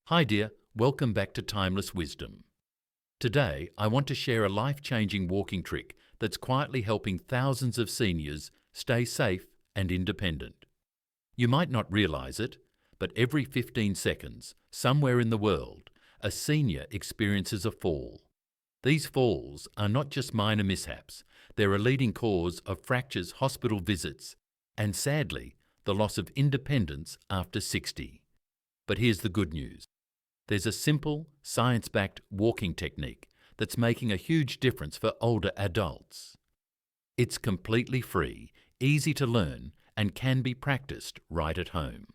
Hi dear, welcome back to Timeless Wisdom. Today, I want to share a life-changing walking trick that's quietly helping thousands of seniors stay safe and independent. You might not realize it, but every 15 seconds, somewhere in the world, a senior experiences a fall. These falls are not just minor mishaps, they're a leading cause of fractures, hospital visits, and sadly, the loss of independence after 60. But here's the good news. There's a simple, science-backed walking technique that's making a huge difference for older adults. It's completely free, easy to learn, and can be practiced right at home.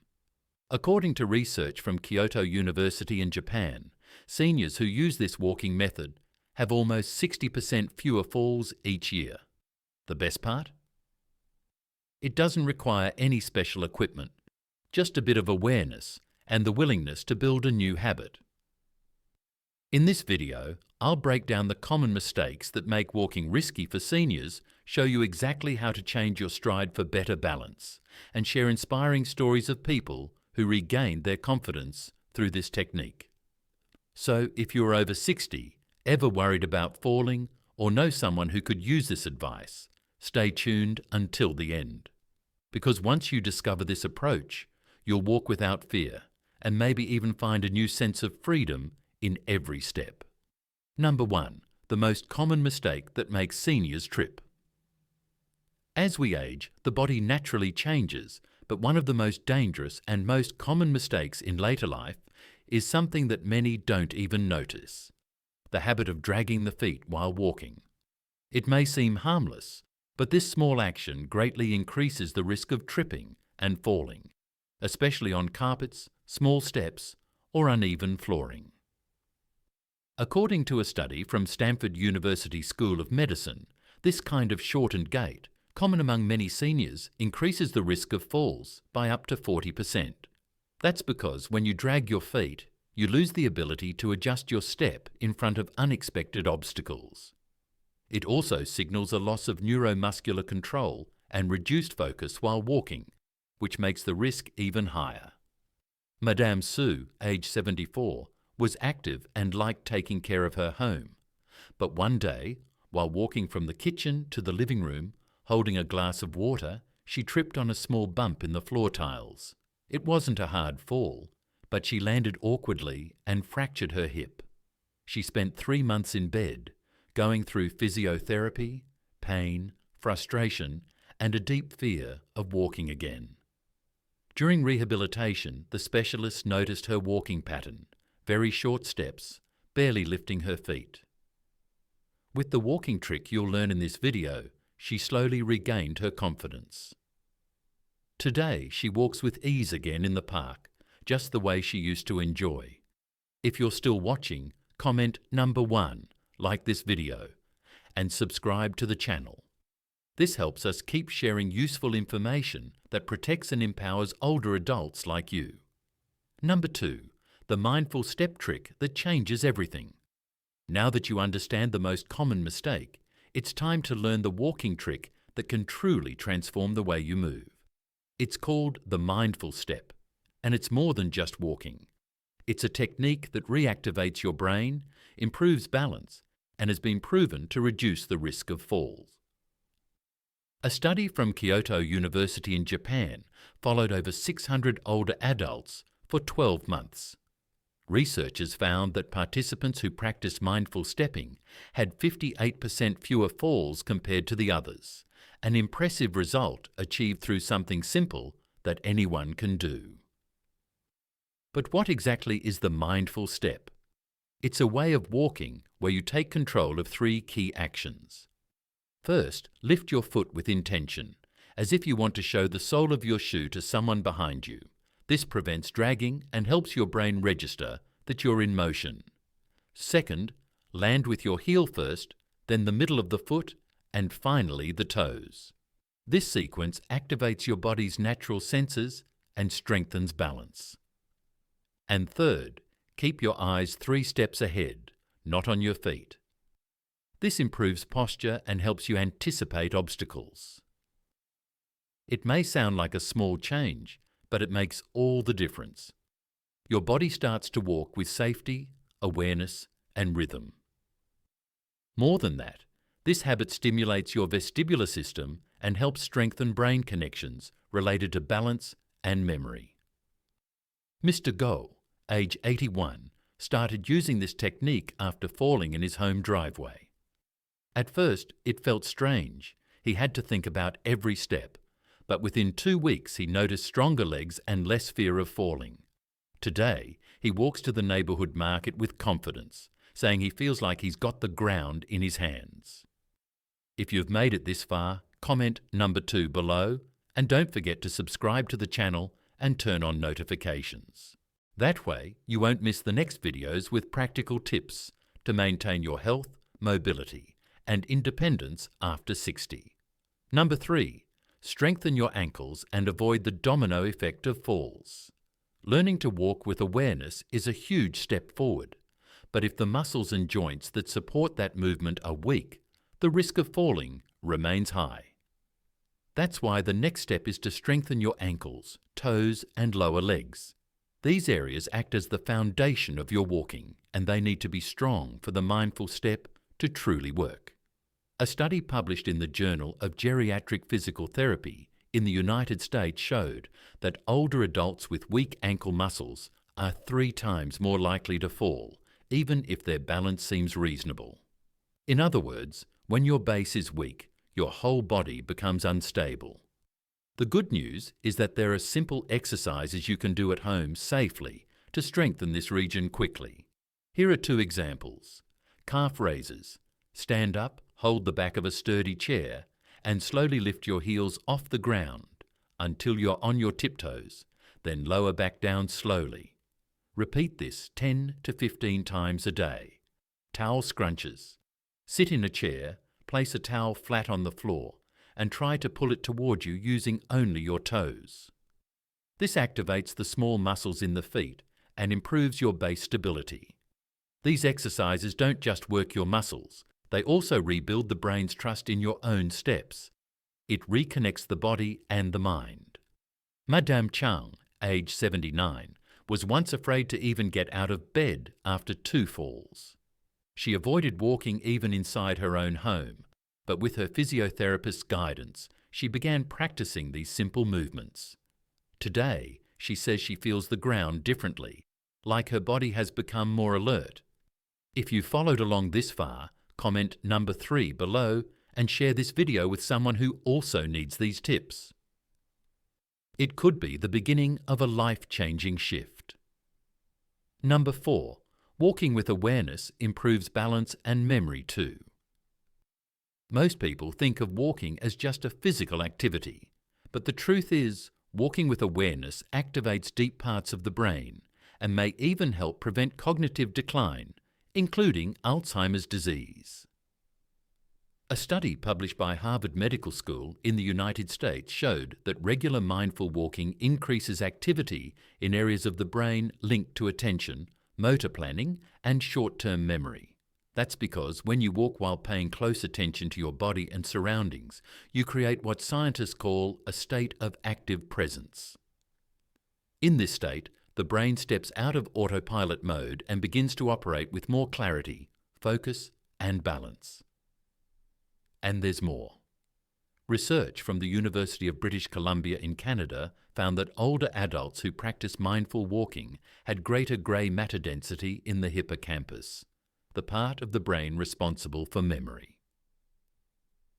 According to research from Kyoto University in Japan, seniors who use this walking method have almost 60% fewer falls each year. The best part? It doesn't require any special equipment, just a bit of awareness and the willingness to build a new habit. In this video, I'll break down the common mistakes that make walking risky for seniors, show you exactly how to change your stride for better balance, and share inspiring stories of people who regained their confidence through this technique. So, if you're over 60, ever worried about falling, or know someone who could use this advice, stay tuned until the end. Because once you discover this approach, you'll walk without fear, and maybe even find a new sense of freedom in every step. Number 1. The most common mistake that makes seniors trip. As we age, the body naturally changes, but one of the most dangerous and most common mistakes in later life is something that many don't even notice: the habit of dragging the feet while walking. It may seem harmless, but this small action greatly increases the risk of tripping and falling, especially on carpets, small steps, or uneven flooring. According to a study from Stanford University School of Medicine, this kind of shortened gait, common among many seniors, increases the risk of falls by up to 40%. That's because when you drag your feet, you lose the ability to adjust your step in front of unexpected obstacles. It also signals a loss of neuromuscular control and reduced focus while walking, which makes the risk even higher. Madame Sue, age 74, was active and liked taking care of her home. But one day, while walking from the kitchen to the living room, holding a glass of water, she tripped on a small bump in the floor tiles. It wasn't a hard fall, but she landed awkwardly and fractured her hip. She spent 3 months in bed, going through physiotherapy, pain, frustration, and a deep fear of walking again. During rehabilitation, the specialist noticed her walking pattern: very short steps, barely lifting her feet. With the walking trick you'll learn in this video, she slowly regained her confidence. Today, she walks with ease again in the park, just the way she used to enjoy. If you're still watching, comment number 1, like this video, and subscribe to the channel. This helps us keep sharing useful information that protects and empowers older adults like you. Number 2. The mindful step trick that changes everything. Now that you understand the most common mistake, it's time to learn the walking trick that can truly transform the way you move. It's called the mindful step, and it's more than just walking. It's a technique that reactivates your brain, improves balance, and has been proven to reduce the risk of falls. A study from Kyoto University in Japan followed over 600 older adults for 12 months. Researchers found that participants who practiced mindful stepping had 58% fewer falls compared to the others, an impressive result achieved through something simple that anyone can do. But what exactly is the mindful step? It's a way of walking where you take control of 3 key actions. First, lift your foot with intention, as if you want to show the sole of your shoe to someone behind you. This prevents dragging and helps your brain register that you're in motion. Second, land with your heel first, then the middle of the foot, and finally the toes. This sequence activates your body's natural senses and strengthens balance. And third, keep your eyes 3 steps ahead, not on your feet. This improves posture and helps you anticipate obstacles. It may sound like a small change, but it makes all the difference. your body starts to walk with safety, awareness, and rhythm. More than that, this habit stimulates your vestibular system and helps strengthen brain connections related to balance and memory. Mr. Go, age 81, started using this technique after falling in his home driveway. At first, it felt strange. He had to think about every step, but within 2 weeks he noticed stronger legs and less fear of falling. Today, he walks to the neighbourhood market with confidence, saying he feels like he's got the ground in his hands. If you've made it this far, comment number 2 below, and don't forget to subscribe to the channel and turn on notifications. That way, you won't miss the next videos with practical tips to maintain your health, mobility, and independence after 60. Number 3, strengthen your ankles and avoid the domino effect of falls. Learning to walk with awareness is a huge step forward, but if the muscles and joints that support that movement are weak, the risk of falling remains high. That's why the next step is to strengthen your ankles, toes, and lower legs. These areas act as the foundation of your walking, and they need to be strong for the mindful step to truly work. A study published in the Journal of Geriatric Physical Therapy in the United States showed that older adults with weak ankle muscles are 3 times more likely to fall, even if their balance seems reasonable. In other words, when your base is weak, your whole body becomes unstable. The good news is that there are simple exercises you can do at home safely to strengthen this region quickly. Here are 2 examples. Calf raises. Stand up, hold the back of a sturdy chair, and slowly lift your heels off the ground until you're on your tiptoes, then lower back down slowly. Repeat this 10 to 15 times a day. Towel scrunches. Sit in a chair, place a towel flat on the floor, and try to pull it toward you using only your toes. This activates the small muscles in the feet and improves your base stability. These exercises don't just work your muscles, they also rebuild the brain's trust in your own steps. It reconnects the body and the mind. Madame Chang, age 79, was once afraid to even get out of bed after 2 falls. She avoided walking even inside her own home, but with her physiotherapist's guidance, she began practicing these simple movements. Today, she says she feels the ground differently, like her body has become more alert. If you followed along this far, comment number 3 below and share this video with someone who also needs these tips. It could be the beginning of a life-changing shift. Number 4. Walking with awareness improves balance and memory too. Most people think of walking as just a physical activity, but the truth is, walking with awareness activates deep parts of the brain and may even help prevent cognitive decline, including Alzheimer's disease. A study published by Harvard Medical School in the United States showed that regular mindful walking increases activity in areas of the brain linked to attention, motor planning, and short-term memory. That's because when you walk while paying close attention to your body and surroundings, you create what scientists call a state of active presence. In this state, the brain steps out of autopilot mode and begins to operate with more clarity, focus, and balance. And there's more. Research from the University of British Columbia in Canada found that older adults who practice mindful walking had greater grey matter density in the hippocampus, the part of the brain responsible for memory.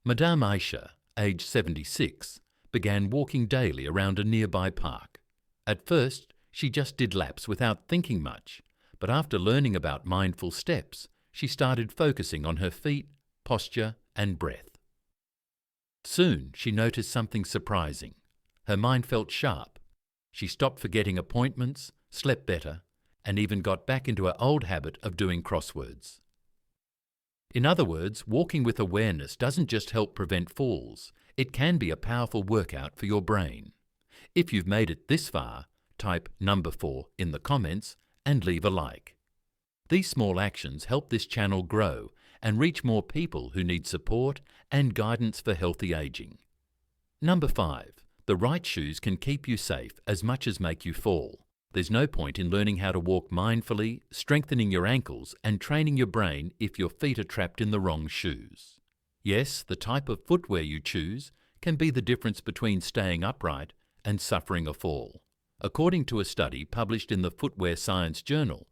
Madame Aisha, age 76, began walking daily around a nearby park. At first, she just did laps without thinking much, but after learning about mindful steps, she started focusing on her feet, posture, and breath. Soon, she noticed something surprising. Her mind felt sharp. She stopped forgetting appointments, slept better, and even got back into her old habit of doing crosswords. In other words, walking with awareness doesn't just help prevent falls, it can be a powerful workout for your brain. If you've made it this far, type number 4 in the comments and leave a like. These small actions help this channel grow and reach more people who need support and guidance for healthy aging. Number 5. The right shoes can keep you safe as much as make you fall. There's no point in learning how to walk mindfully, strengthening your ankles, and training your brain if your feet are trapped in the wrong shoes. Yes, the type of footwear you choose can be the difference between staying upright and suffering a fall. According to a study published in the Footwear Science Journal,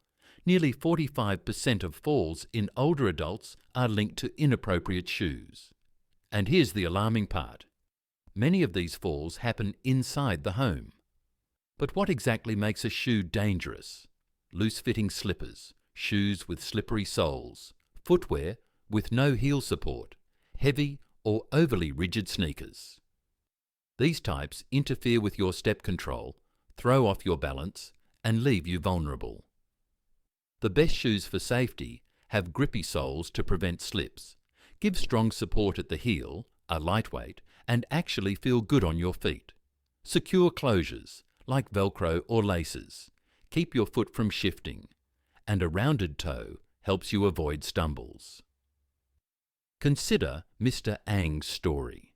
nearly 45% of falls in older adults are linked to inappropriate shoes. And here's the alarming part. Many of these falls happen inside the home. But what exactly makes a shoe dangerous? Loose-fitting slippers, shoes with slippery soles, footwear with no heel support, heavy or overly rigid sneakers. These types interfere with your step control, throw off your balance, and leave you vulnerable. The best shoes for safety have grippy soles to prevent slips, give strong support at the heel, are lightweight, and actually feel good on your feet. Secure closures, like Velcro or laces, keep your foot from shifting, and a rounded toe helps you avoid stumbles. Consider Mr. Ang's story.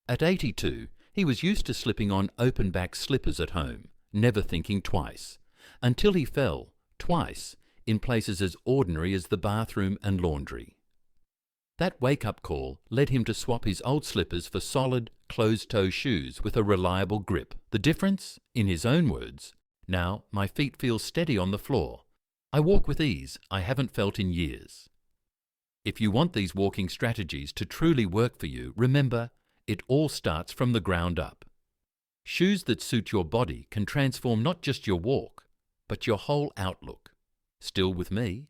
At 82, he was used to slipping on open-back slippers at home, never thinking twice, until he fell, twice, in places as ordinary as the bathroom and laundry. That wake-up call led him to swap his old slippers for solid, closed-toe shoes with a reliable grip. The difference? In his own words, "Now my feet feel steady on the floor. I walk with ease I haven't felt in years." If you want these walking strategies to truly work for you, remember, it all starts from the ground up. Shoes that suit your body can transform not just your walk, but your whole outlook. Still with me?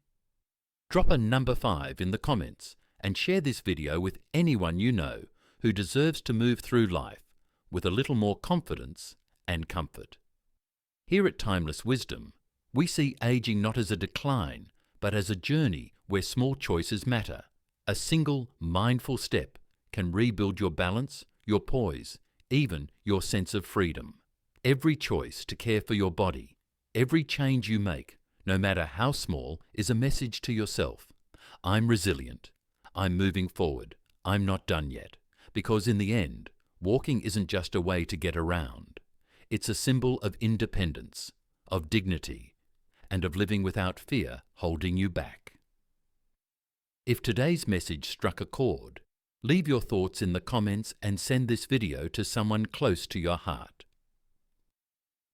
Drop a number 5 in the comments and share this video with anyone you know who deserves to move through life with a little more confidence and comfort. Here at Timeless Wisdom, we see aging not as a decline, but as a journey where small choices matter. A single mindful step can rebuild your balance, your poise, even your sense of freedom. Every choice to care for your body, every change you make, no matter how small, is a message to yourself. I'm resilient. I'm moving forward. I'm not done yet. Because in the end, walking isn't just a way to get around. It's a symbol of independence, of dignity, and of living without fear holding you back. If today's message struck a chord, leave your thoughts in the comments and send this video to someone close to your heart.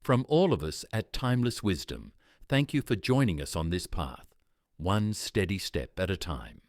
From all of us at Timeless Wisdom, thank you for joining us on this path, one steady step at a time.